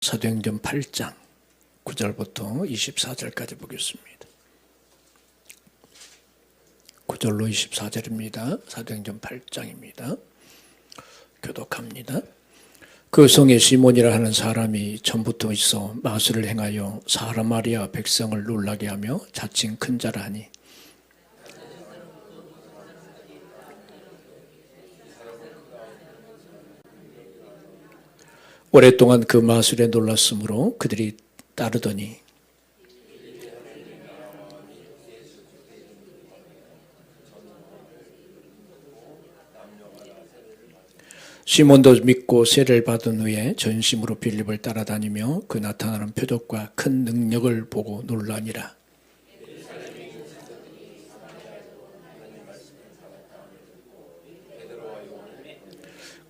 사도행전 8장 9절부터 24절까지 보겠습니다. 9절로 24절입니다. 사도행전 8장입니다. 교독합니다. 그 성에 시몬이라 하는 사람이 전부터 있어 마술을 행하여 사마리아 백성을 놀라게 하며 자칭 큰 자라 하니 오랫동안 그 마술에 놀랐으므로 그들이 따르더니 시몬도 믿고 세례를 받은 후에 전심으로 빌립을 따라다니며 그 나타나는 표적과 큰 능력을 보고 놀라니라.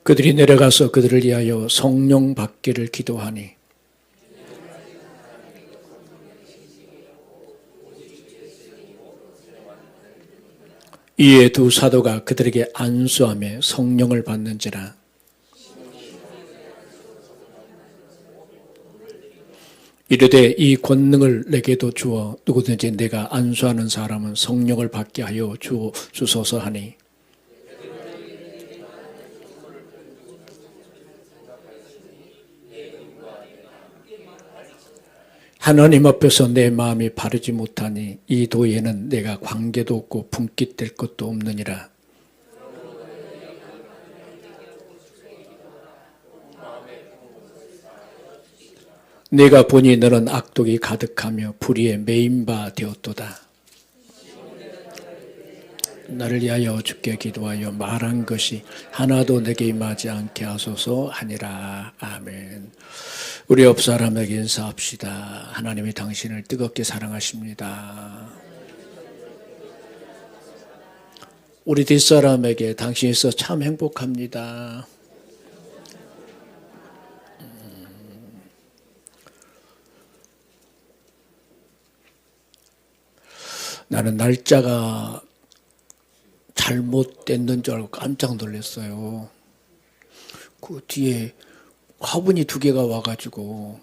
그들이 내려가서 그들을 위하여 성령 받기를 기도하니 이에 두 사도가 그들에게 안수하며 성령을 받는지라. 이르되 이 권능을 내게도 주어 누구든지 내가 안수하는 사람은 성령을 받게 하여 주소서 하니 하나님 앞에서 내 마음이 바르지 못하니 이 도에는 내가 관계도 없고 분깃될 것도 없느니라. 내가 보니 너는 악독이 가득하며 불의에 매인 바 되었도다. 나를 위하여 주께 기도하여 말한 것이 하나도 내게 임하지 않게 하소서 하니라. 아멘. 우리 옆 사람에게 인사합시다. 하나님이 당신을 뜨겁게 사랑하십니다. 우리 뒷사람에게 당신이 있어 참 행복합니다. 나는 날짜가 잘못됐는 줄 알고 깜짝 놀랐어요. 그 뒤에 화분이 2개가 와가지고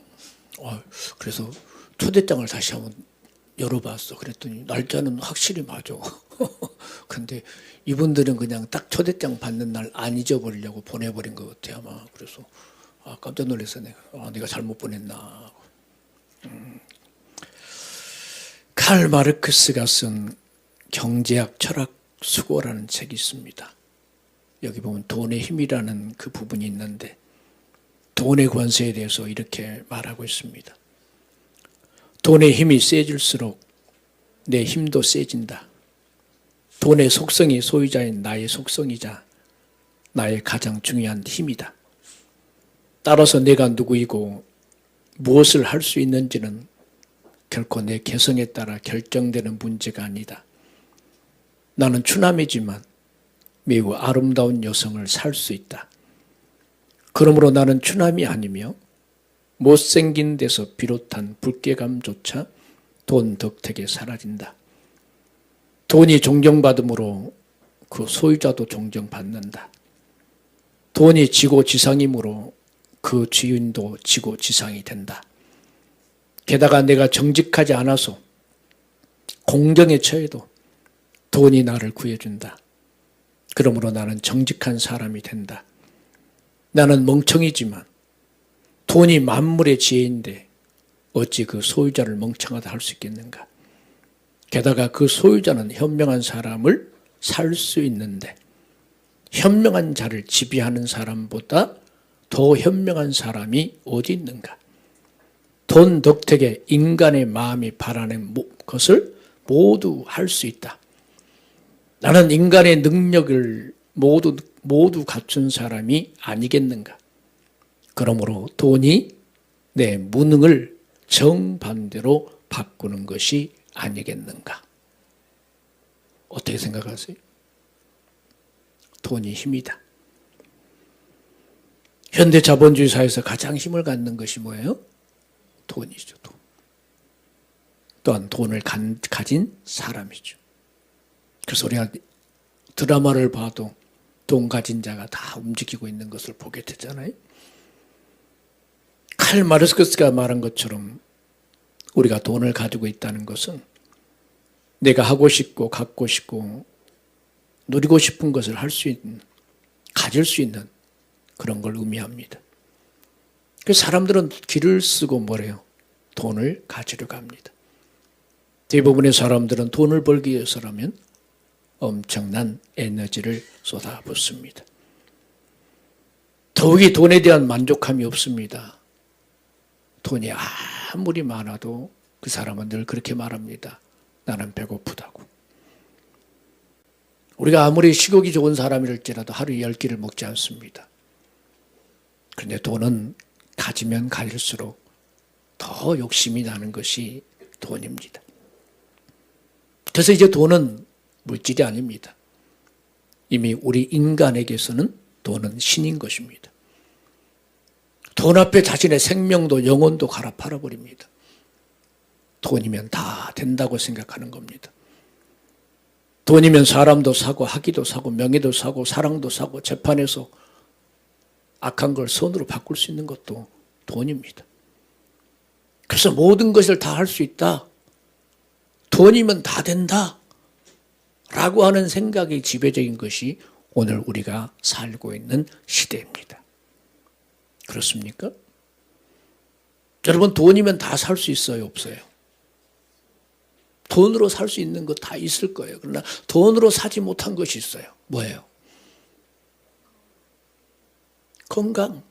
그래서 초대장을 다시 한번 열어봤어. 그랬더니 날짜는 확실히 맞아. 근데 이분들은 그냥 딱 초대장 받는 날 안 잊어버리려고 보내버린 것 같아 아마. 그래서 깜짝 놀랐어. 내가 잘못 보냈나. 칼 마르크스가 쓴 경제학 철학 수고라는 책이 있습니다. 여기 보면 돈의 힘이라는 그 부분이 있는데 돈의 권세에 대해서 이렇게 말하고 있습니다. 돈의 힘이 세질수록 내 힘도 세진다. 돈의 속성이 소유자인 나의 속성이자 나의 가장 중요한 힘이다. 따라서 내가 누구이고 무엇을 할 수 있는지는 결코 내 개성에 따라 결정되는 문제가 아니다. 나는 추남이지만 매우 아름다운 여성을 살 수 있다. 그러므로 나는 추남이 아니며 못생긴 데서 비롯한 불쾌감조차 돈 덕택에 사라진다. 돈이 존경받음으로 그 소유자도 존경받는다. 돈이 지고지상이므로 그 주인도 지고지상이 된다. 게다가 내가 정직하지 않아서 공경에 처해도 돈이 나를 구해준다. 그러므로 나는 정직한 사람이 된다. 나는 멍청이지만 돈이 만물의 지혜인데 어찌 그 소유자를 멍청하다 할 수 있겠는가. 게다가 그 소유자는 현명한 사람을 살 수 있는데 현명한 자를 지배하는 사람보다 더 현명한 사람이 어디 있는가. 돈 덕택에 인간의 마음이 바라는 것을 모두 할 수 있다. 나는 인간의 능력을 모두 갖춘 사람이 아니겠는가. 그러므로 돈이 내 무능을 정반대로 바꾸는 것이 아니겠는가. 어떻게 생각하세요? 돈이 힘이다. 현대 자본주의 사회에서 가장 힘을 갖는 것이 뭐예요? 돈이죠. 돈. 또한 돈을 가진 사람이죠. 그래서 우리가 드라마를 봐도 돈 가진 자가 다 움직이고 있는 것을 보게 되잖아요. 칼 마르크스가 말한 것처럼 우리가 돈을 가지고 있다는 것은 내가 하고 싶고 갖고 싶고 누리고 싶은 것을 할 수 있는, 가질 수 있는 그런 걸 의미합니다. 그래서 사람들은 길을 쓰고 뭐래요? 돈을 가지려고 합니다. 대부분의 사람들은 돈을 벌기 위해서라면 엄청난 에너지를 쏟아붓습니다. 더욱이 돈에 대한 만족함이 없습니다. 돈이 아무리 많아도 그 사람은 늘 그렇게 말합니다. 나는 배고프다고. 우리가 아무리 식욕이 좋은 사람일지라도 하루에 10끼를 먹지 않습니다. 그런데 돈은 가지면 가질수록 더 욕심이 나는 것이 돈입니다. 그래서 이제 돈은 물질이 아닙니다. 이미 우리 인간에게서는 돈은 신인 것입니다. 돈 앞에 자신의 생명도 영혼도 갈아 팔아버립니다. 돈이면 다 된다고 생각하는 겁니다. 돈이면 사람도 사고 학위도 사고 명예도 사고 사랑도 사고 재판에서 악한 걸 선으로 바꿀 수 있는 것도 돈입니다. 그래서 모든 것을 다 할 수 있다. 돈이면 다 된다. 라고 하는 생각이 지배적인 것이 오늘 우리가 살고 있는 시대입니다. 그렇습니까? 여러분, 돈이면 다 살 수 있어요? 없어요? 돈으로 살 수 있는 것 다 있을 거예요. 그러나 돈으로 사지 못한 것이 있어요. 뭐예요? 건강.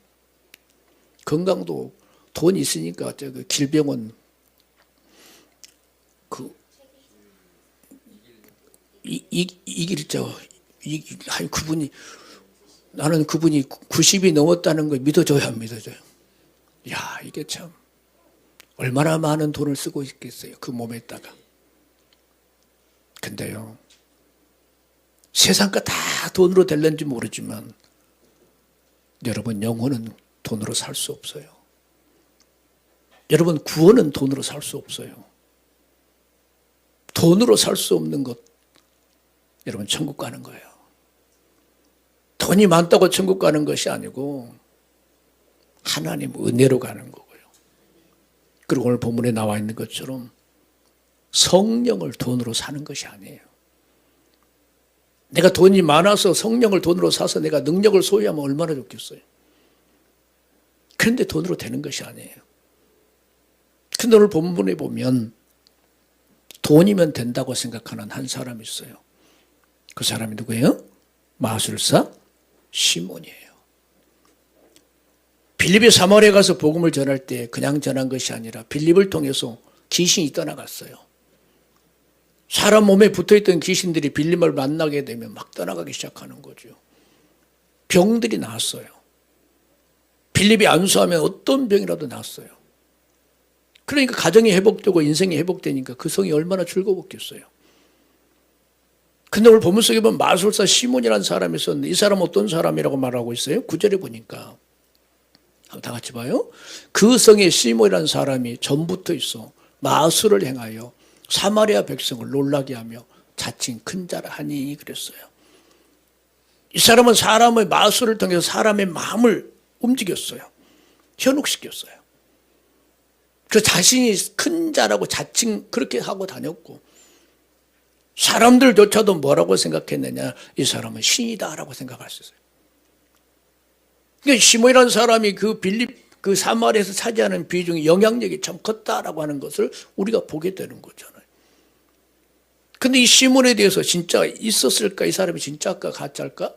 건강도 돈 있으니까 그 길병원 그분이 나는 그분이 90이 넘었다는 걸 믿어줘야 믿어줘요. 야, 이게 참 얼마나 많은 돈을 쓰고 있겠어요. 그 몸에다가. 근데요, 세상 거 다 돈으로 될는지 모르지만 여러분, 영혼은 돈으로 살 수 없어요. 여러분, 구원은 돈으로 살 수 없어요. 돈으로 살 수 없는 것, 여러분, 천국 가는 거예요. 돈이 많다고 천국 가는 것이 아니고 하나님 은혜로 가는 거고요. 그리고 오늘 본문에 나와 있는 것처럼 성령을 돈으로 사는 것이 아니에요. 내가 돈이 많아서 성령을 돈으로 사서 내가 능력을 소유하면 얼마나 좋겠어요. 그런데 돈으로 되는 것이 아니에요. 근데 오늘 본문에 보면 돈이면 된다고 생각하는 한 사람이 있어요. 그 사람이 누구예요? 마술사 시몬이에요. 빌립이 사마리아에 가서 복음을 전할 때 그냥 전한 것이 아니라 빌립을 통해서 귀신이 떠나갔어요. 사람 몸에 붙어있던 귀신들이 빌립을 만나게 되면 막 떠나가기 시작하는 거죠. 병들이 나았어요. 빌립이 안수하면 어떤 병이라도 나았어요. 그러니까 가정이 회복되고 인생이 회복되니까 그 성이 얼마나 즐거웠겠어요. 근데 오늘 본문 속에 보면 마술사 시몬이라는 사람이 있었는데 이 사람은 어떤 사람이라고 말하고 있어요? 9절에 보니까 한번 다 같이 봐요. 그 성에 시몬이라는 사람이 전부터 있어 마술을 행하여 사마리아 백성을 놀라게 하며 자칭 큰 자라 하니 그랬어요. 이 사람은 사람의 마술을 통해서 사람의 마음을 움직였어요. 현혹시켰어요. 그 자신이 큰 자라고 자칭 그렇게 하고 다녔고 사람들조차도 뭐라고 생각했느냐, 이 사람은 신이다라고 생각할 수 있어요. 그러니까 시몬이라는 사람이 그 빌립 그 사마리아에서 차지하는 비중이 영향력이 참 컸다라고 하는 것을 우리가 보게 되는 거잖아요. 근데 이 시몬에 대해서 진짜 있었을까? 이 사람이 진짜일까 가짜일까?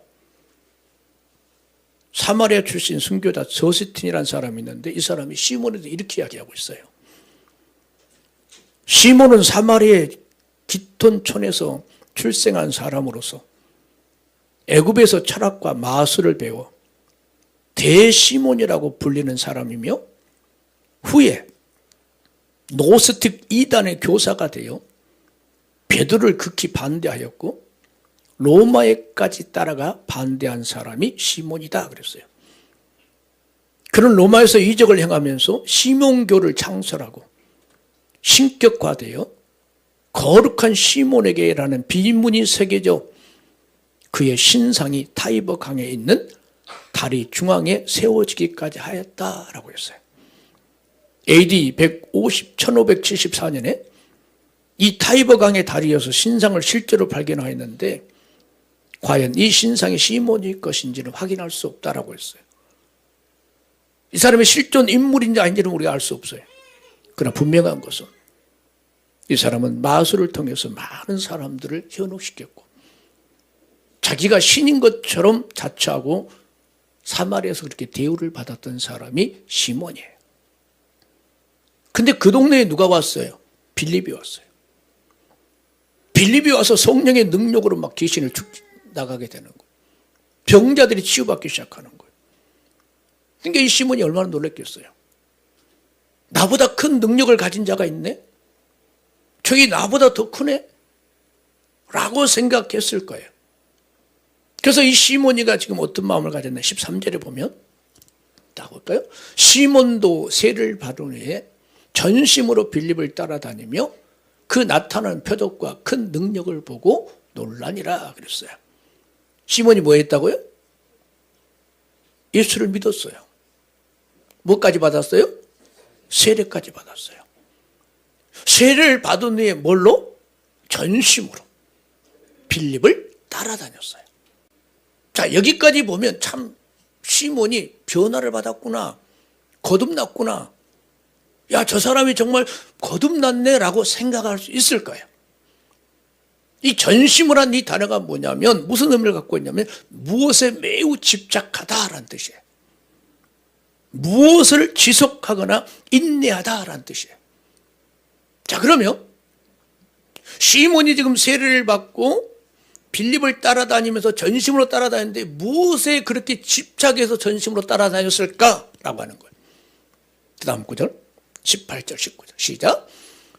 사마리아 출신 순교자 저스틴이라는 사람이 있는데 이 사람이 시몬에 대해서 이렇게 이야기하고 있어요. 시몬은 사마리아의 기톤촌에서 출생한 사람으로서 애굽에서 철학과 마술을 배워 대시몬이라고 불리는 사람이며 후에 노스틱 이단의 교사가 되어 베드로를 극히 반대하였고 로마에까지 따라가 반대한 사람이 시몬이다 그랬어요. 그는 로마에서 이적을 행하면서 시몬교를 창설하고 신격화되어 거룩한 시몬에게라는 비문이 새겨져 그의 신상이 타이버 강에 있는 다리 중앙에 세워지기까지 하였다라고 했어요. AD 1574년에 이 타이버 강의 다리에서 신상을 실제로 발견하였는데 과연 이 신상이 시몬이 것인지는 확인할 수 없다라고 했어요. 이 사람의 실존 인물인지 아닌지는 우리가 알 수 없어요. 그러나 분명한 것은 이 사람은 마술을 통해서 많은 사람들을 현혹시켰고 자기가 신인 것처럼 자처하고 사마리아에서 그렇게 대우를 받았던 사람이 시몬이에요. 근데 그 동네에 누가 왔어요? 빌립이 왔어요. 빌립이 와서 성령의 능력으로 막 귀신을 나가게 되는 거예요. 병자들이 치유받기 시작하는 거예요. 그러니까 이 시몬이 얼마나 놀랐겠어요. 나보다 큰 능력을 가진 자가 있네? 저기 나보다 더 크네? 라고 생각했을 거예요. 그래서 이 시몬이가 지금 어떤 마음을 가졌나 13절에 보면 딱 볼까요? 시몬도 세를 받은 후에 전심으로 빌립을 따라다니며 그 나타나는 표적과 큰 능력을 보고 놀라니라 그랬어요. 시몬이 뭐 했다고요? 예수를 믿었어요. 뭐까지 받았어요? 세례까지 받았어요. 세례를 받은 후에 뭘로? 전심으로 빌립을 따라다녔어요. 자, 여기까지 보면 참 시몬이 변화를 받았구나. 거듭났구나. 야, 저 사람이 정말 거듭났네 라고 생각할 수 있을 거예요. 이 전심이란 이 단어가 뭐냐면 무슨 의미를 갖고 있냐면 무엇에 매우 집착하다라는 뜻이에요. 무엇을 지속하거나 인내하다라는 뜻이에요. 자, 그러면 시몬이 지금 세례를 받고 빌립을 따라다니면서 전심으로 따라다녔는데 무엇에 그렇게 집착해서 전심으로 따라다녔을까라고 하는 거예요. 그 다음 구절 18절 19절 시작.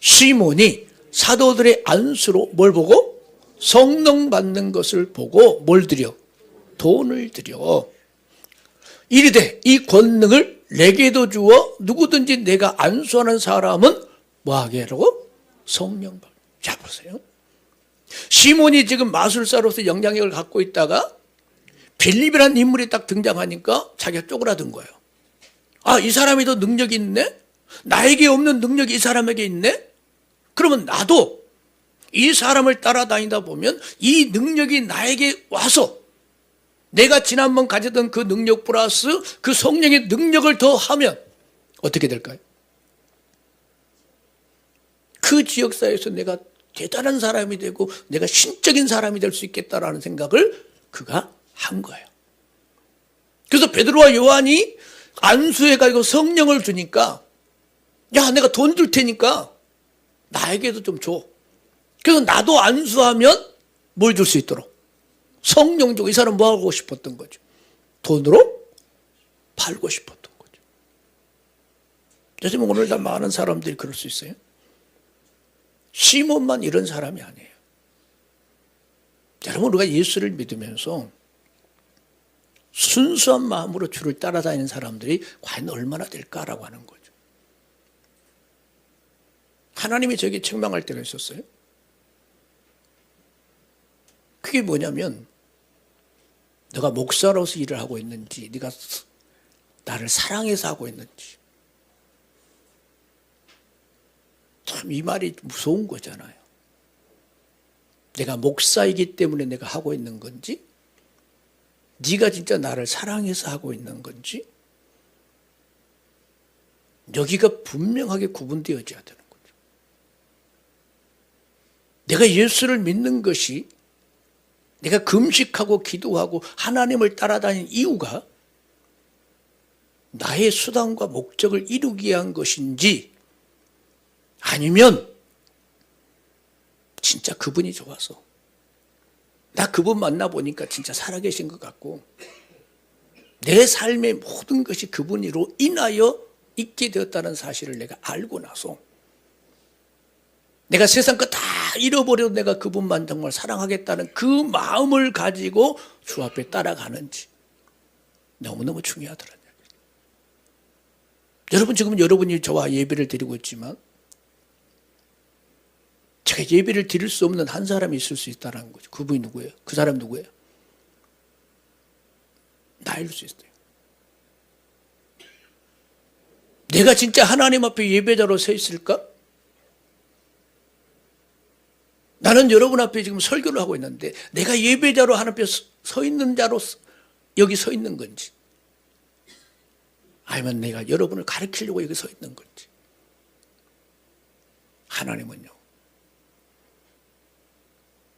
시몬이 사도들의 안수로 뭘 보고? 성령 받는 것을 보고 뭘 드려? 돈을 드려. 이르되 이 권능을 내게도 주어 누구든지 내가 안수하는 사람은 뭐하게 하라고? 성령 받. 자, 보세요. 시몬이 지금 마술사로서 영향력을 갖고 있다가 빌립이라는 인물이 딱 등장하니까 자기가 쪼그라든 거예요. 아, 이 사람이 더 능력이 있네? 나에게 없는 능력이 이 사람에게 있네? 그러면 나도 이 사람을 따라다니다 보면 이 능력이 나에게 와서 내가 지난번 가졌던 그 능력 플러스 그 성령의 능력을 더하면 어떻게 될까요? 그 지역사회에서 내가 대단한 사람이 되고 내가 신적인 사람이 될 수 있겠다라는 생각을 그가 한 거예요. 그래서 베드로와 요한이 안수해가지고 성령을 주니까 야, 내가 돈 줄 테니까 나에게도 좀 줘. 그래서 나도 안수하면 뭘 줄 수 있도록? 성령 주고. 이 사람 뭐 하고 싶었던 거죠? 돈으로 팔고 싶었던 거죠. 요즘 오늘날 많은 사람들이 그럴 수 있어요. 시몬만 이런 사람이 아니에요. 여러분, 우리가 예수를 믿으면서 순수한 마음으로 주를 따라다니는 사람들이 과연 얼마나 될까라고 하는 거죠. 하나님이 저에게 책망할 때가 있었어요. 그게 뭐냐면 너가 목사로서 일을 하고 있는지, 네가 나를 사랑해서 하고 있는지. 참 이 말이 무서운 거잖아요. 내가 목사이기 때문에 내가 하고 있는 건지, 네가 진짜 나를 사랑해서 하고 있는 건지, 여기가 분명하게 구분되어져야 되는 거죠. 내가 예수를 믿는 것이, 내가 금식하고 기도하고 하나님을 따라다니는 이유가 나의 수단과 목적을 이루기 위한 것인지, 아니면 진짜 그분이 좋아서 나 그분 만나보니까 진짜 살아계신 것 같고 내 삶의 모든 것이 그분으로 인하여 있게 되었다는 사실을 내가 알고 나서 내가 세상 거 다 잃어버려도 내가 그분만 정말 사랑하겠다는 그 마음을 가지고 주 앞에 따라가는지 너무너무 중요하더라고요. 여러분, 지금 여러분이 저와 예배를 드리고 있지만 제가 예배를 드릴 수 없는 한 사람이 있을 수 있다는 거죠. 그분이 누구예요? 그 사람 누구예요? 나일 수 있어요. 내가 진짜 하나님 앞에 예배자로 서 있을까? 나는 여러분 앞에 지금 설교를 하고 있는데 내가 예배자로 하나님 앞에 서 있는 자로 여기 서 있는 건지, 아니면 내가 여러분을 가르치려고 여기 서 있는 건지. 하나님은요,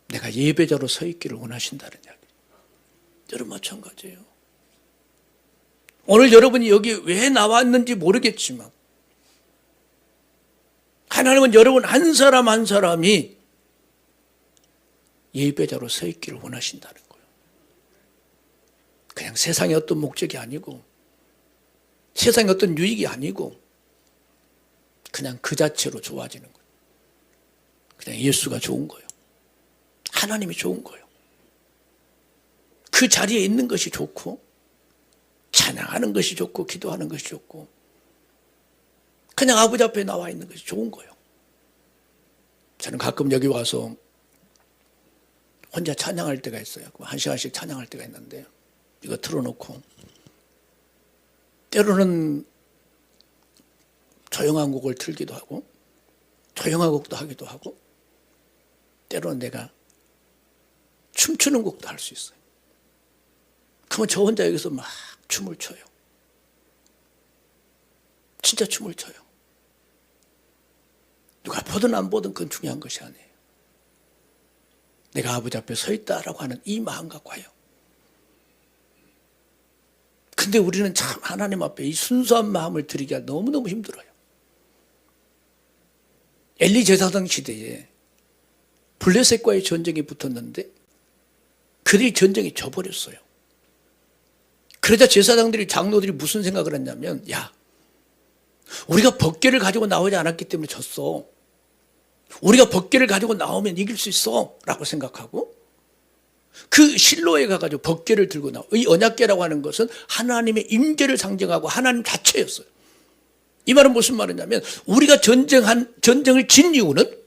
내가 예배자로 서 있기를 원하신다는 이야기. 여러분 마찬가지예요. 오늘 여러분이 여기 왜 나왔는지 모르겠지만 하나님은 여러분 한 사람 한 사람이 예배자로 서 있기를 원하신다는 거예요. 그냥 세상의 어떤 목적이 아니고 세상의 어떤 유익이 아니고 그냥 그 자체로 좋아지는 거예요. 그냥 예수가 좋은 거예요. 하나님이 좋은 거예요. 그 자리에 있는 것이 좋고 찬양하는 것이 좋고 기도하는 것이 좋고 그냥 아버지 앞에 나와 있는 것이 좋은 거예요. 저는 가끔 여기 와서 혼자 찬양할 때가 있어요. 1시간씩 찬양할 때가 있는데 이거 틀어놓고 때로는 조용한 곡을 틀기도 하고 조용한 곡도 하기도 하고 때로는 내가 춤추는 곡도 할 수 있어요. 그러면 저 혼자 여기서 막 춤을 춰요. 진짜 춤을 춰요. 누가 보든 안 보든 그건 중요한 것이 아니에요. 내가 아버지 앞에 서 있다라고 하는 이 마음 갖고 와요. 근데 우리는 참 하나님 앞에 이 순수한 마음을 드리기가 너무너무 힘들어요. 엘리 제사장 시대에 블레셋과의 전쟁이 붙었는데 그들이 전쟁이 져버렸어요. 그러자 제사장들이 장로들이 무슨 생각을 했냐면, 야, 우리가 번개를 가지고 나오지 않았기 때문에 졌어. 우리가 번개를 가지고 나오면 이길 수 있어 라고 생각하고 그 실로에 가가지고 번개를 들고 나와. 이 언약궤라고 하는 것은 하나님의 임재를 상징하고 하나님 자체였어요. 이 말은 무슨 말이냐면 우리가 전쟁을 진 이유는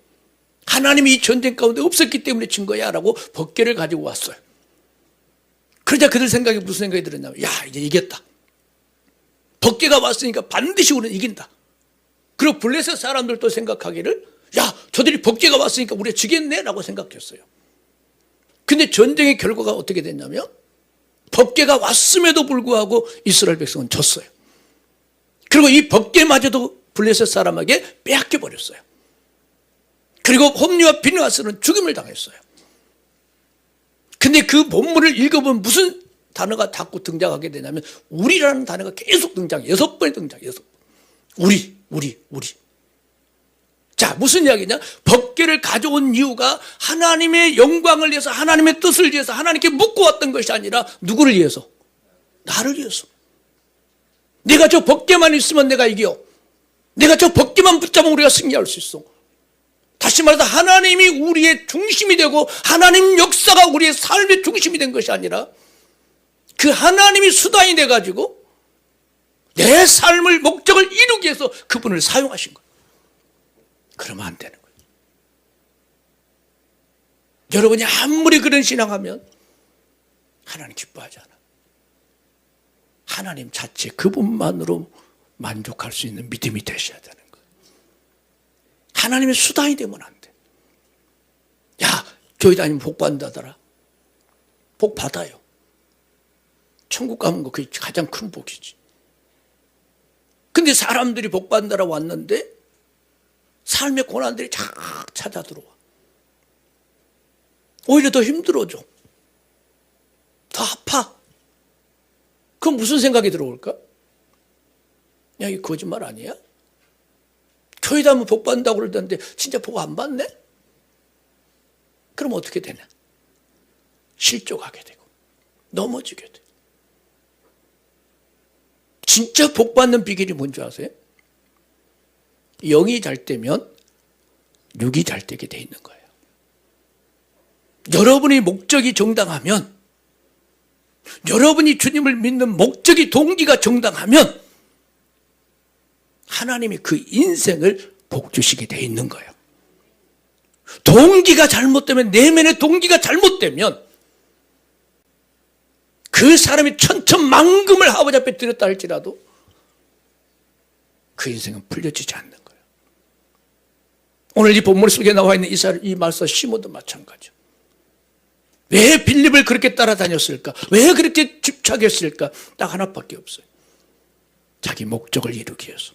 하나님이 이 전쟁 가운데 없었기 때문에 진 거야 라고 번개를 가지고 왔어요. 그러자 그들 생각에 무슨 생각이 들었냐면, 야, 이제 이겼다. 번개가 왔으니까 반드시 우리는 이긴다. 그리고 블레셋 사람들도 생각하기를, 야, 저들이 번개가 왔으니까 우리가 지겠네 라고 생각했어요. 근데 전쟁의 결과가 어떻게 됐냐면 번개가 왔음에도 불구하고 이스라엘 백성은 졌어요. 그리고 이 번개마저도 블레셋 사람에게 빼앗겨 버렸어요. 그리고 홈리와 비느하스는 죽임을 당했어요. 근데 그 본문을 읽어보면 무슨 단어가 자꾸 등장하게 되냐면 우리라는 단어가 계속 등장해요. 6번 등장해요. 6번. 우리. 자, 무슨 이야기냐? 번개를 가져온 이유가 하나님의 영광을 위해서, 하나님의 뜻을 위해서, 하나님께 묻고 왔던 것이 아니라 누구를 위해서? 나를 위해서. 내가 저 번개만 있으면 내가 이겨. 내가 저 번개만 붙잡으면 우리가 승리할 수 있어. 다시 말해서 하나님이 우리의 중심이 되고 하나님 역사가 우리의 삶의 중심이 된 것이 아니라 그 하나님이 수단이 돼가지고 내 삶을 목적을 이루기 위해서 그분을 사용하신 거예요. 그러면 안 되는 거예요. 여러분이 아무리 그런 신앙하면 하나님 기뻐하지 않아. 하나님 자체 그분만으로 만족할 수 있는 믿음이 되셔야 되는 거예요. 하나님의 수단이 되면 안 돼. 야, 교회 다니면 복 받는다더라. 복 받아요. 천국 가면 그게 가장 큰 복이지. 근데 사람들이 복 받는다라고 왔는데 삶의 고난들이 쫙 찾아 들어와. 오히려 더 힘들어져. 더 아파. 그럼 무슨 생각이 들어올까? 야, 이거 거짓말 아니야? 교회 다니면 복 받는다고 그러던데 진짜 복 안 받네? 그럼 어떻게 되냐? 실족하게 되고 넘어지게 돼. 진짜 복 받는 비결이 뭔지 아세요? 영이 잘 되면 육이 잘 되게 돼 있는 거예요. 여러분의 목적이 정당하면, 여러분이 주님을 믿는 목적이 동기가 정당하면 하나님이 그 인생을 복 주시게 돼 있는 거예요. 동기가 잘못되면, 내면의 동기가 잘못되면 그 사람이 천천만금을 아버지 앞에 드렸다 할지라도 그 인생은 풀려지지 않는 거예요. 오늘 이 본문 속에 나와 있는 이 말씀 시몬도 마찬가지죠. 왜 빌립을 그렇게 따라다녔을까? 왜 그렇게 집착했을까? 딱 하나밖에 없어요. 자기 목적을 이루기 위해서.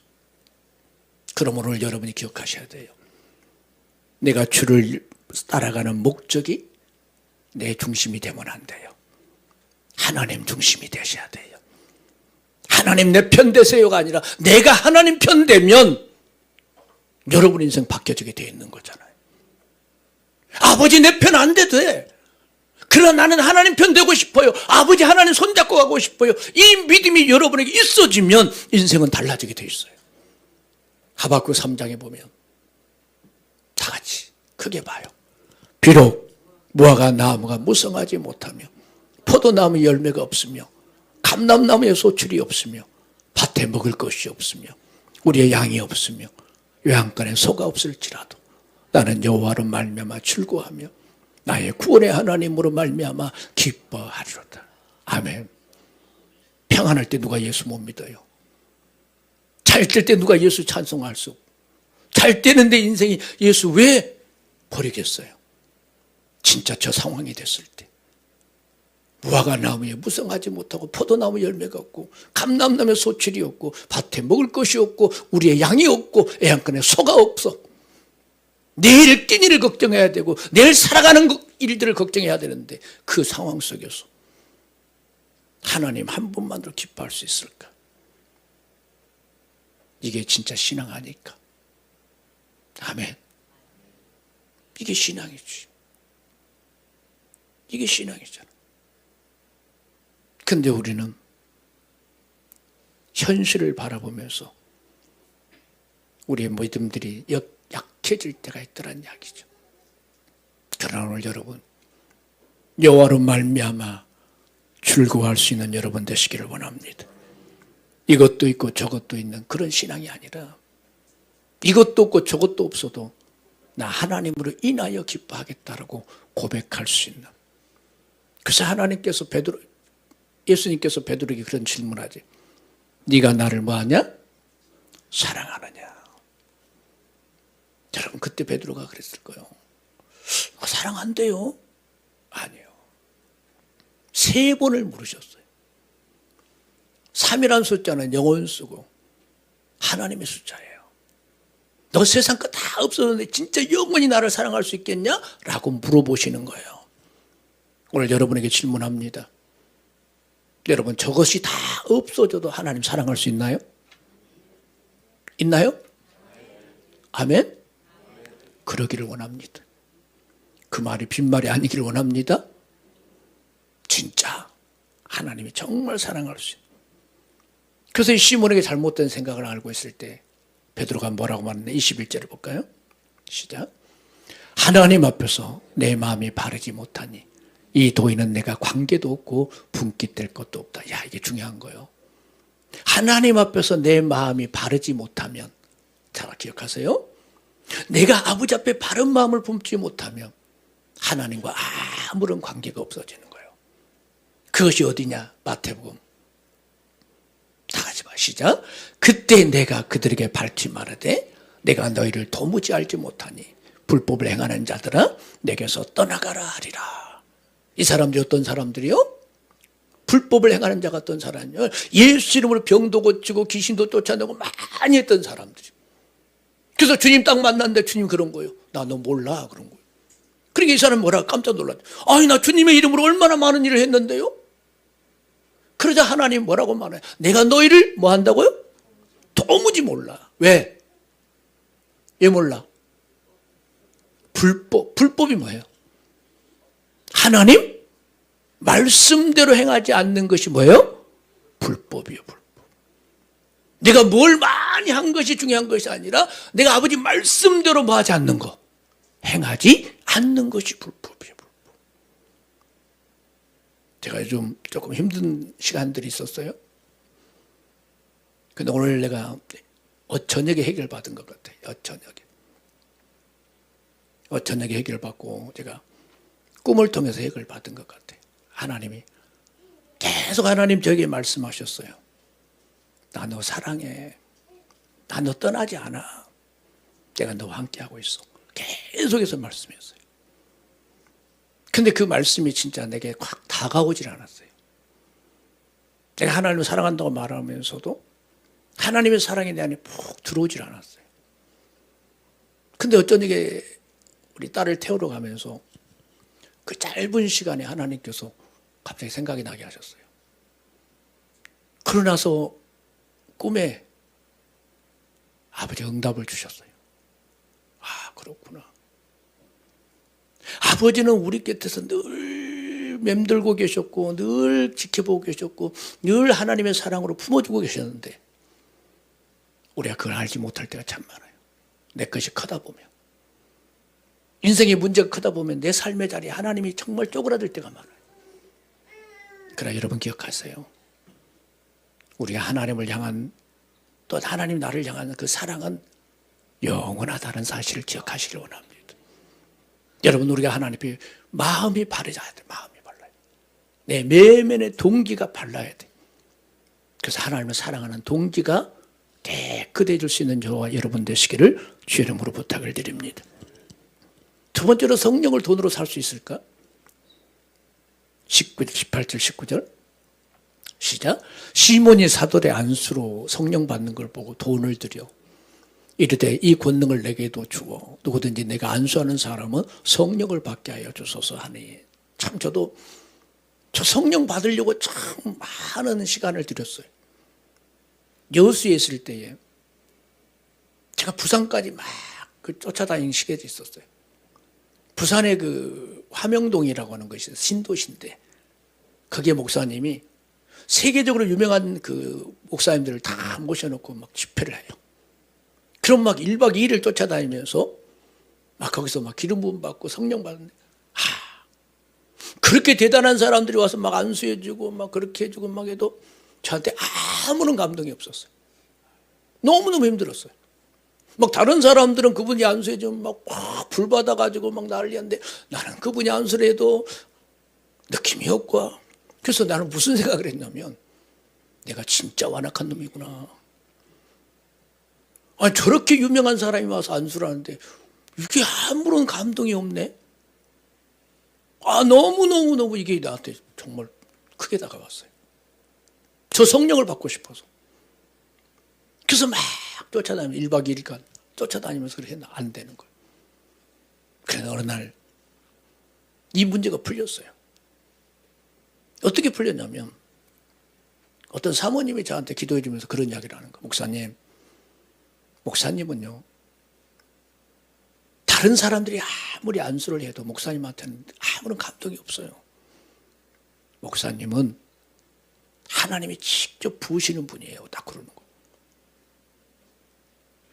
그럼 오늘 여러분이 기억하셔야 돼요. 내가 주를 따라가는 목적이 내 중심이 되면 안 돼요. 하나님 중심이 되셔야 돼요. 하나님 내 편 되세요가 아니라 내가 하나님 편 되면 여러분 인생 바뀌어지게 되어 있는 거잖아요. 아버지 내 편 안 돼도 돼. 그러나 나는 하나님 편 되고 싶어요. 아버지 하나님 손잡고 가고 싶어요. 이 믿음이 여러분에게 있어지면 인생은 달라지게 되어 있어요. 하박국 3장에 보면 다 같이 크게 봐요. 비록 무화과 나무가 무성하지 못하며 포도나무 열매가 없으며 감람나무에 소출이 없으며 밭에 먹을 것이 없으며 우리의 양이 없으며 외양간에 소가 없을지라도 나는 여호와로 말미암아 즐거워하며 나의 구원의 하나님으로 말미암아 기뻐하리로다. 아멘. 평안할 때 누가 예수 못 믿어요? 잘 될 때 누가 예수 찬송할 수 없고 잘 되는데 인생이 예수 왜 버리겠어요? 진짜 저 상황이 됐을 때 무화과 나무에 무성하지 못하고 포도나무 열매가 없고 감람나무에 소출이 없고 밭에 먹을 것이 없고 우리의 양이 없고 애양간에 소가 없어. 내일 끼니를 걱정해야 되고 내일 살아가는 일들을 걱정해야 되는데 그 상황 속에서 하나님 한 분만으로 기뻐할 수 있을까? 이게 진짜 신앙 아닐까? 아멘. 이게 신앙이지. 이게 신앙이잖아. 근데 우리는 현실을 바라보면서 우리의 믿음들이 약해질 때가 있더란 이야기죠. 그러나 오늘 여러분 여호와로 말미암아 즐거워할 수 있는 여러분 되시기를 원합니다. 이것도 있고 저것도 있는 그런 신앙이 아니라 이것도 없고 저것도 없어도 나 하나님으로 인하여 기뻐하겠다라고 고백할 수 있는. 그래서 하나님께서 예수님께서 베드로에게 그런 질문하지. 네가 나를 뭐하냐? 사랑하느냐? 여러분 그때 베드로가 그랬을 거예요. 사랑한대요? 아니요. 3번을 물으셨어요. 3이라는 숫자는 영혼 쓰고 하나님의 숫자예요. 너 세상 거 다 없었는데 진짜 영원히 나를 사랑할 수 있겠냐? 라고 물어보시는 거예요. 오늘 여러분에게 질문합니다. 여러분 저것이 다 없어져도 하나님 사랑할 수 있나요? 있나요? 아멘? 그러기를 원합니다. 그 말이 빈말이 아니기를 원합니다. 진짜 하나님이 정말 사랑할 수 있는. 그래서 이 시몬에게 잘못된 생각을 알고 있을 때 베드로가 뭐라고 말했나? 21절을 볼까요? 시작. 하나님 앞에서 내 마음이 바르지 못하니 이 도인은 내가 관계도 없고 분깃될 것도 없다. 야, 이게 중요한 거예요. 하나님 앞에서 내 마음이 바르지 못하면, 자, 기억하세요? 내가 아버지 앞에 바른 마음을 품지 못하면 하나님과 아무런 관계가 없어지는 거예요. 그것이 어디냐? 마태복음. 다 같이 봐. 시작. 그때 내가 그들에게 밝히 말하되 내가 너희를 도무지 알지 못하니 불법을 행하는 자들아 내게서 떠나가라 하리라. 이 사람들이 어떤 사람들이요? 불법을 행하는 자가 어떤 사람이요? 예수 이름으로 병도 고치고 귀신도 쫓아내고 많이 했던 사람들이. 그래서 주님 딱 만났는데 주님 그런 거예요. 나 너 몰라 그런 거예요. 그러니까 이 사람이 뭐라 깜짝 놀랐죠. 아니 나 주님의 이름으로 얼마나 많은 일을 했는데요. 그러자 하나님 뭐라고 말해요? 내가 너희를 뭐 한다고요? 도무지 몰라. 왜? 왜 몰라? 불법이 뭐예요? 하나님 말씀대로 행하지 않는 것이 뭐예요? 불법이에요. 불법. 내가 뭘 많이 한 것이 중요한 것이 아니라 내가 아버지 말씀대로 뭐 하지 않는 거, 행하지 않는 것이 불법이에요. 불법. 제가 요즘 조금 힘든 시간들이 있었어요. 근데 오늘 내가 저녁에 해결받은 것 같아요. 저녁에 해결받고 제가 꿈을 통해서 해결받은 것 같아요. 하나님이 계속 하나님 저에게 말씀하셨어요. 나 너 사랑해. 나 너 떠나지 않아. 내가 너와 함께하고 있어. 계속해서 말씀했어요. 근데 그 말씀이 진짜 내게 확 다가오질 않았어요. 내가 하나님을 사랑한다고 말하면서도 하나님의 사랑이 내 안에 푹 들어오질 않았어요. 근데 어쩐 일에 우리 딸을 태우러 가면서 그 짧은 시간에 하나님께서 갑자기 생각이 나게 하셨어요. 그러고 나서 꿈에 아버지 응답을 주셨어요. 아, 그렇구나. 아버지는 우리 곁에서 늘 맴돌고 계셨고 늘 지켜보고 계셨고 늘 하나님의 사랑으로 품어주고 계셨는데 우리가 그걸 알지 못할 때가 참 많아요. 내 것이 크다 보면, 인생의 문제가 크다 보면 내 삶의 자리에 하나님이 정말 쪼그라들 때가 많아요. 그러나 여러분 기억하세요. 우리가 하나님을 향한, 또 하나님 나를 향한 그 사랑은 영원하다는 사실을 기억하시길 원합니다. 여러분, 우리가 하나님 앞에 마음이 바르져야 돼. 마음이 발라야 돼. 내 내면의 동기가 발라야 돼. 그래서 하나님을 사랑하는 동기가 깨끗해질 수 있는 저와 여러분 되시기를 주의 이름으로 부탁을 드립니다. 두 번째로, 성령을 돈으로 살 수 있을까? 18절 19절 시작. 시몬이 사돌의 안수로 성령 받는 걸 보고 돈을 들여 이르되 이 권능을 내게도 주어 누구든지 내가 안수하는 사람은 성령을 받게 하여 주소서 하니. 참 저도 저 성령 받으려고 참 많은 시간을 들였어요. 여수에 있을 때에 제가 부산까지 막 그 쫓아다니는 시기가 있었어요. 부산에 그 화명동이라고 하는 것이 신도시인데 거기에 목사님이 세계적으로 유명한 그 목사님들을 다 모셔놓고 막 집회를 해요. 그럼 막 1박 2일을 쫓아다니면서 막 거기서 막 기름 부음 받고 성령 받는데, 그렇게 대단한 사람들이 와서 막 안수해주고 막 그렇게 해주고 막 해도 저한테 아무런 감동이 없었어요. 너무너무 힘들었어요. 막 다른 사람들은 그분이 안수해주면 막 불 받아가지고 막 난리였는데 나는 그분이 안수를 해도 느낌이 없고, 그래서 나는 무슨 생각을 했냐면 내가 진짜 완악한 놈이구나. 아니, 저렇게 유명한 사람이 와서 안수를 하는데 이게 아무런 감동이 없네. 너무너무 이게 나한테 정말 크게 다가왔어요. 저 성령을 받고 싶어서. 그래서 막 쫓아다니면 1박 2일간 쫓아다니면서 그렇게 안 되는 거예요. 그래서 어느 날 이 문제가 풀렸어요. 어떻게 풀렸냐면 어떤 사모님이 저한테 기도해 주면서 그런 이야기를 하는 거예요. 목사님은요, 다른 사람들이 아무리 안수를 해도 목사님한테는 아무런 감동이 없어요. 목사님은 하나님이 직접 부으시는 분이에요. 딱 그러는 거예요.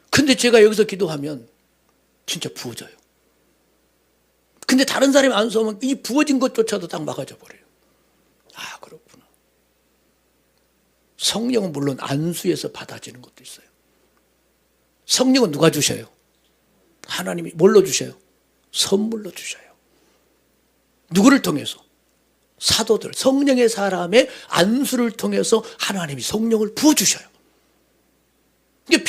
근데 제가 여기서 기도하면 진짜 부어져요. 근데 다른 사람이 안수하면 이 부어진 것조차도 딱 막아져 버려요. 그렇구나. 성령은 물론 안수에서 받아지는 것도 있어요. 성령은 누가 주셔요? 하나님이 뭘로 주셔요? 선물로 주셔요. 누구를 통해서? 사도들, 성령의 사람의 안수를 통해서 하나님이 성령을 부어주셔요. 이게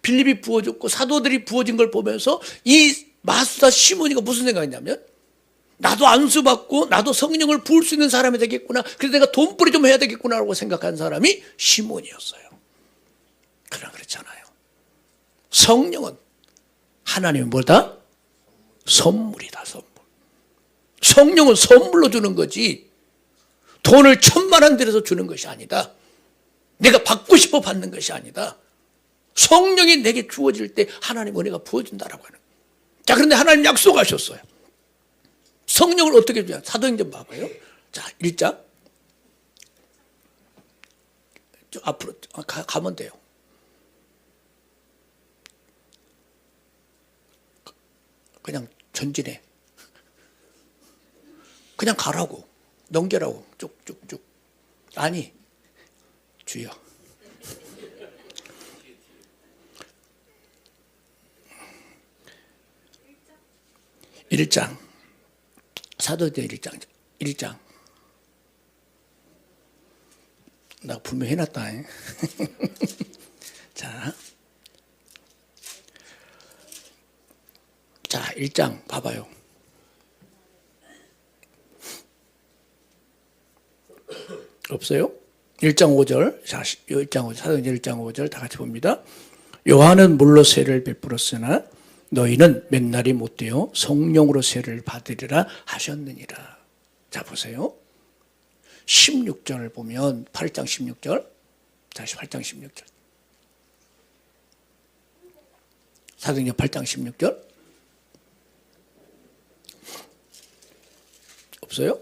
빌립이 부어줬고 사도들이 부어진 걸 보면서 이 마수다 시몬이가 무슨 생각했냐면, 나도 안수받고 나도 성령을 부을 수 있는 사람이 되겠구나, 그래서 내가 돈벌이 좀 해야 되겠구나라고 생각한 사람이 시몬이었어요. 그러나 그렇잖아요. 성령은 하나님이 뭐다? 선물이다, 선물. 성령은 선물로 주는 거지 돈을 1,000만 원 들여서 주는 것이 아니다. 내가 받고 싶어 받는 것이 아니다. 성령이 내게 주어질 때 하나님 은혜가 부어진다라고 하는 거예요. 자, 그런데 하나님 약속하셨어요. 성령을 어떻게 주냐? 사도행전 봐봐요. 자, 1장. 저 앞으로 가면 돼요. 그냥 전진해. 그냥 가라고. 넘겨라고. 쭉쭉쭉. 아니, 주여. 일장. 사도행전 1장. 나 분명히 해놨다. 자, 자, 1장 봐봐요. 없어요? 1장 5절. 자, 1장 5절. 사도행전 1장 5절 다 같이 봅니다. 요한은 물로 세를 베풀었으나 너희는 맨날이 못되어 성령으로 세를 받으리라 하셨느니라. 자, 보세요. 16절을 보면 8장 16절. 다시 8장 16절. 사도행전 8장 16절. 없어요?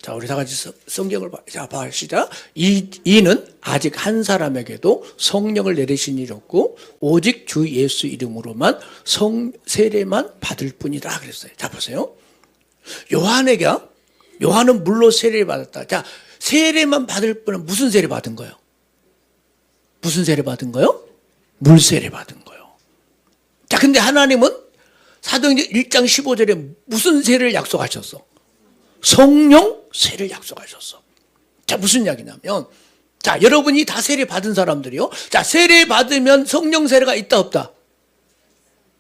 자, 우리 다 같이 성경을 자, 시작. 이는 아직 한 사람에게도 성령을 내리신 일이 없고 오직 주 예수 이름으로만 세례만 받을 뿐이다 그랬어요. 자, 보세요. 요한은 물로 세례를 받았다. 자, 세례만 받을 뿐은 무슨 세례 받은 거예요? 무슨 세례 받은 거예요? 물 세례 받은 거예요. 자, 근데 하나님은 사도행전 1장 15절에 무슨 세례를 약속하셨어? 성령 세례를 약속하셨어. 자, 무슨 이야기냐면, 자, 여러분이 다 세례 받은 사람들이요. 자, 세례 받으면 성령 세례가 있다 없다?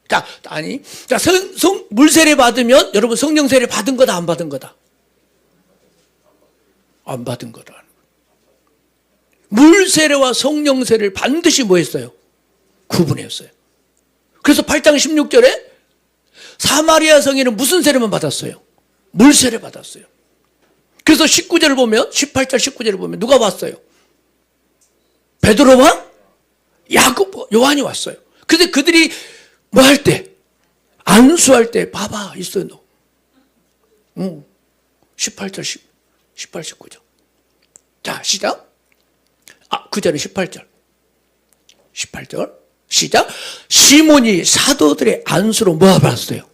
자, 아니, 자, 물 세례 받으면 여러분 성령 세례 받은 거다 안 받은 거다? 안 받은 거다. 물 세례와 성령 세례를 반드시 뭐 했어요? 구분했어요. 그래서 8장 16절에 사마리아 성인은 무슨 세례만 받았어요? 물 세례 받았어요. 그래서 19절을 보면 18절 19절을 보면 누가 왔어요? 베드로와 야고보, 요한이 왔어요. 근데 그들이 뭐 할 때? 안수할 때 봐봐 있어요. 너. 18절 18, 19절. 자, 시작. 그 전에 18절. 18절. 시작. 시몬이 사도들의 안수로 뭐 받았어요?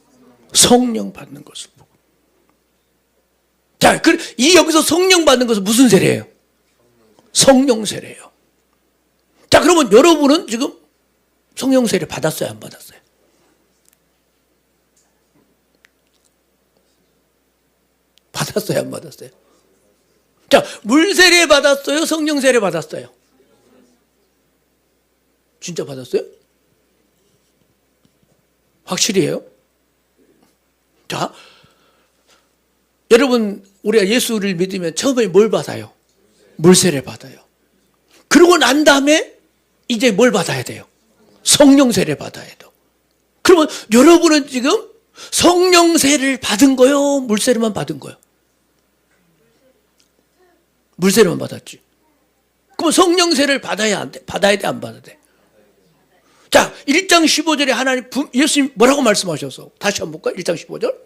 성령 받는 것을 보고. 자, 여기서 성령 받는 것은 무슨 세례예요? 성령 세례예요. 자, 그러면 여러분은 지금 성령 세례 받았어요? 안 받았어요? 받았어요? 안 받았어요? 자, 물 세례 받았어요? 성령 세례 받았어요? 진짜 받았어요? 확실히 해요? 자, 여러분, 우리가 예수를 믿으면 처음에 뭘 받아요? 물세례 받아요. 그러고 난 다음에 이제 뭘 받아야 돼요? 성령 세례 받아야 돼요. 그러면 여러분은 지금 성령 세례를 받은 거요? 물세례만 받은 거요? 물세례만 받았지. 그럼 성령 세례를 받아야 돼? 안 받아야 돼? 자, 1장 15절에 하나님, 예수님 뭐라고 말씀하셨어? 다시 한번 볼까요? 1장 15절.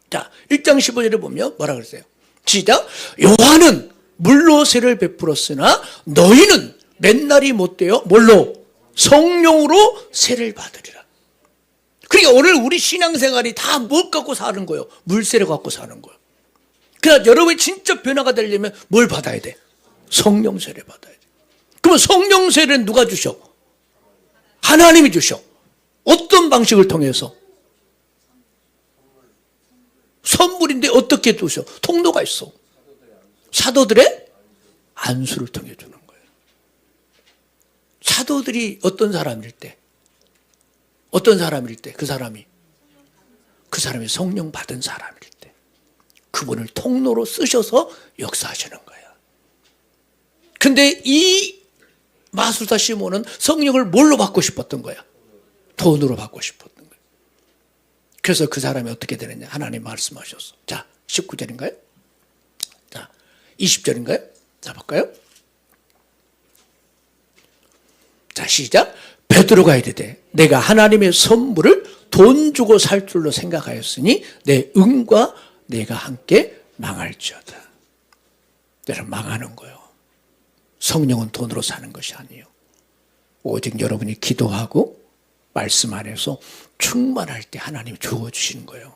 자, 1장 15절에 보면 뭐라 그랬어요? 시작. 요한은 물로 세례를 베풀었으나 너희는 맨날이 못되어 뭘로? 성령으로 세례를 받으리라. 그러니까 오늘 우리 신앙생활이 다 뭘 갖고 사는 거예요? 물세례 갖고 사는 거예요. 그러나 여러분이 진짜 변화가 되려면 뭘 받아야 돼? 성령 세례 받아야 돼. 그러면 성령 세례는 누가 주셔? 하나님이 주셔. 어떤 방식을 통해서? 선물인데 어떻게 주셔? 통로가 있어. 사도들의 안수를 통해 주는 거예요. 사도들이 어떤 사람일 때? 그 사람이 성령 받은 사람일 때 그분을 통로로 쓰셔서 역사하시는 거예요. 근데 이 마술사 시몬은 성령을 뭘로 받고 싶었던 거야? 돈으로 받고 싶었던 거야. 그래서 그 사람이 어떻게 되느냐? 하나님 말씀하셨어. 자, 19절인가요? 자, 20절인가요? 자, 볼까요? 자, 시작. 베드로가 이르되 내가 하나님의 선물을 돈 주고 살 줄로 생각하였으니 내 은과 내가 함께 망할지어다. 여러분, 망하는 거예요. 성령은 돈으로 사는 것이 아니에요. 오직 여러분이 기도하고 말씀 안에서 충만할 때 하나님이 주어주시는 거예요.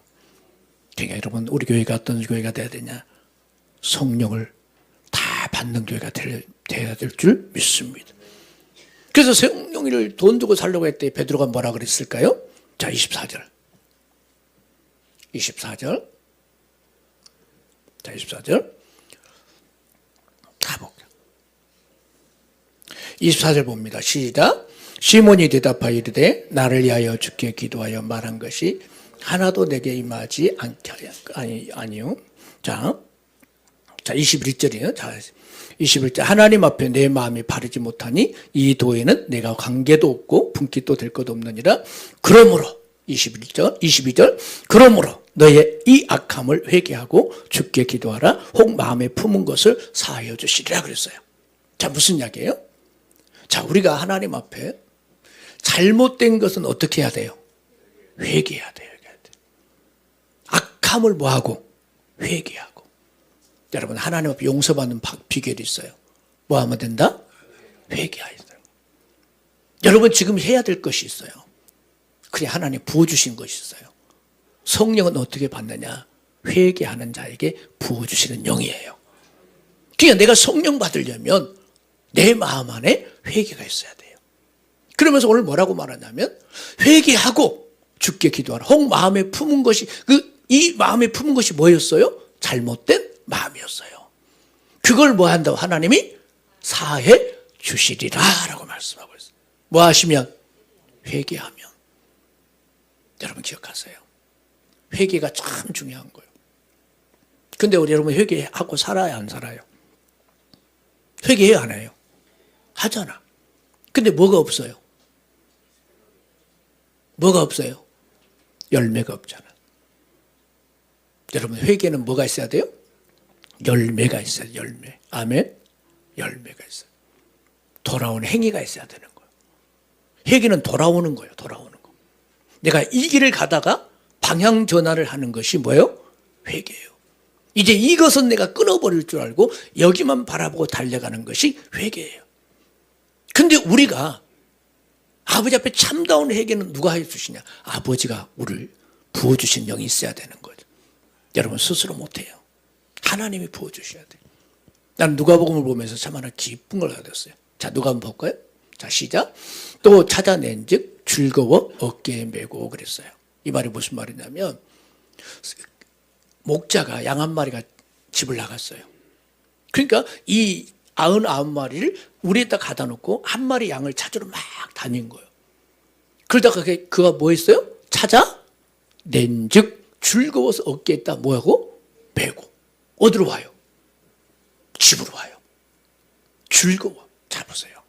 그러니까 여러분, 우리 교회가 어떤 교회가 돼야 되냐? 성령을 다 받는 교회가 돼야 될 줄 믿습니다. 그래서 성령을 돈 주고 살려고 했더니 베드로가 뭐라 그랬을까요? 자, 24절. 24절. 자, 24절. 다 볼게요. 24절 봅니다. 시작. 시몬이 대답하여 이르되 나를 위하여 주께 기도하여 말한 것이 하나도 내게 임하지 않게 하여 아니요. 자 21절이에요. 자 21절 하나님 앞에 내 마음이 바르지 못하니 이 도에는 내가 관계도 없고 분깃도 될 것 없느니라. 그러므로 22절 그러므로 너의 이 악함을 회개하고 주께 기도하라. 혹 마음에 품은 것을 사하여 주시리라 그랬어요. 자 무슨 이야기예요? 자 우리가 하나님 앞에 잘못된 것은 어떻게 해야 돼요? 회개해야 돼요. 악함을 뭐하고? 회개하고. 여러분 하나님 앞에 용서받는 비결이 있어요. 뭐 하면 된다? 회개해야 돼요. 여러분 지금 해야 될 것이 있어요. 그래 하나님 부어주신 것이 있어요. 성령은 어떻게 받느냐? 회개하는 자에게 부어주시는 영이에요. 그러니까 내가 성령 받으려면 내 마음 안에 회개가 있어야 돼요. 그러면서 오늘 뭐라고 말하냐면 회개하고 주께 기도하라. 혹 마음에 품은 것이 이 마음에 품은 것이 뭐였어요? 잘못된 마음이었어요. 그걸 뭐 한다고? 하나님이 사해 주시리라 라고 말씀하고 있어요. 뭐 하시면? 회개하면. 여러분 기억하세요. 회개가 참 중요한 거예요. 근데 우리 여러분 회개하고 살아야 안 살아요? 회개해야 안 해요? 하잖아. 근데 뭐가 없어요? 뭐가 없어요? 열매가 없잖아. 여러분 회개는 뭐가 있어야 돼요? 열매가 있어요. 열매. 아멘. 열매가 있어요. 돌아오는 행위가 있어야 되는 거예요. 회개는 돌아오는 거예요. 돌아오는 거. 내가 이 길을 가다가 방향 전환을 하는 것이 뭐예요? 회개예요. 이제 이것은 내가 끊어버릴 줄 알고 여기만 바라보고 달려가는 것이 회개예요. 근데 우리가 아버지 앞에 참다운 회개는 누가 해주시냐? 아버지가 우리를 부어주신 영이 있어야 되는 거죠. 여러분 스스로 못해요. 하나님이 부어주셔야 돼요. 나는 누가복음을 보면서 참 하나 기쁜 걸 받았어요. 자 누가 한번 볼까요? 자 시작. 또 찾아낸 즉 즐거워 어깨에 메고 그랬어요. 이 말이 무슨 말이냐면 목자가 양 한 마리가 집을 나갔어요. 그러니까 이 99마리를 우리에다 가다 놓고 한 마리 양을 찾으러 막 다닌 거예요. 그러다가 그가 뭐 했어요? 찾아낸 즉 즐거워서 어깨에다 뭐하고? 메고. 어디로 와요? 집으로 와요. 즐거워. 잘 보세요.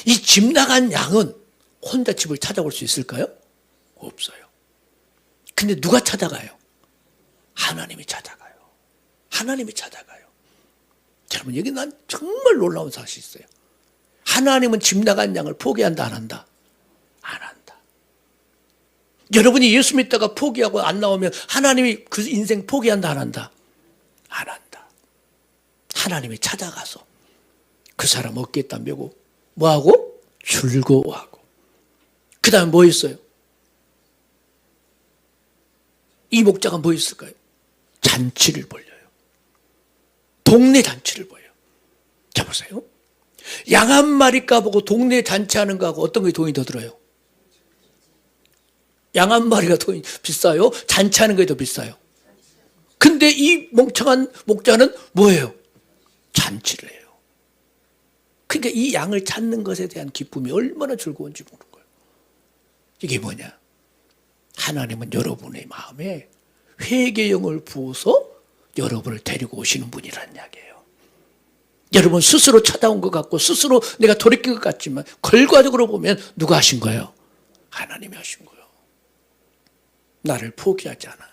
이 집 나간 양은 혼자 집을 찾아올 수 있을까요? 없어요. 근데 누가 찾아가요? 하나님이 찾아가요. 하나님이 찾아가요. 여러분 여기 난 정말 놀라운 사실이 있어요. 하나님은 집 나간 양을 포기한다 안 한다? 안 한다. 여러분이 예수 믿다가 포기하고 안 나오면 하나님이 그 인생 포기한다 안 한다? 안 한다. 하나님이 찾아가서 그 사람 어깨에다 메고 뭐하고? 즐거워하고. 그 다음에 뭐 있어요? 이 목자가 뭐 있을까요? 잔치를 벌려요. 동네 잔치를 벌여요. 자 보세요. 양 한 마리 까보고 동네 잔치하는 거하고 어떤 게 돈이 더 들어요? 양 한 마리가 돈이 비싸요? 잔치하는 게 더 비싸요? 근데 이 멍청한 목자는 뭐예요? 잔치를 해요. 그러니까 이 양을 찾는 것에 대한 기쁨이 얼마나 즐거운지 모르는 거예요. 이게 뭐냐? 하나님은 여러분의 마음에 회개의 영을 부어서 여러분을 데리고 오시는 분이라는 이야기예요. 여러분 스스로 찾아온 것 같고 스스로 내가 돌이킨 것 같지만 결과적으로 보면 누가 하신 거예요? 하나님이 하신 거예요. 나를 포기하지 않아.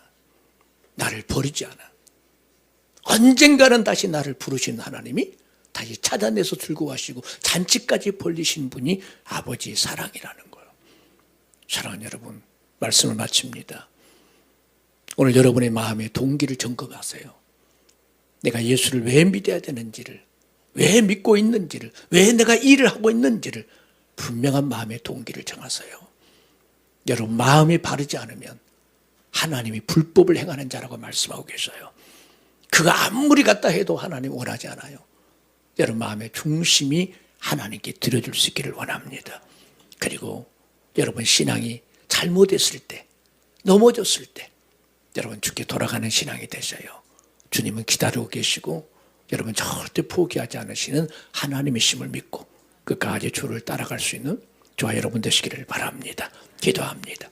나를 버리지 않아. 언젠가는 다시 나를 부르시는 하나님이 다시 찾아내서 즐거워하시고 잔치까지 벌리신 분이 아버지의 사랑이라는 거예요. 사랑하는 여러분, 말씀을 마칩니다. 오늘 여러분의 마음의 동기를 점검하세요. 내가 예수를 왜 믿어야 되는지를, 왜 믿고 있는지를, 왜 내가 일을 하고 있는지를 분명한 마음의 동기를 정하세요. 여러분 마음이 바르지 않으면 하나님이 불법을 행하는 자라고 말씀하고 계셔요. 그가 아무리 갖다 해도 하나님 원하지 않아요. 여러분 마음의 중심이 하나님께 드려줄 수 있기를 원합니다. 그리고 여러분 신앙이 잘못했을 때, 넘어졌을 때 여러분 주께 돌아가는 신앙이 되셔요. 주님은 기다리고 계시고 여러분 절대 포기하지 않으시는 하나님의 힘을 믿고 끝까지 주를 따라갈 수 있는 저와 여러분 되시기를 바랍니다. 기도합니다.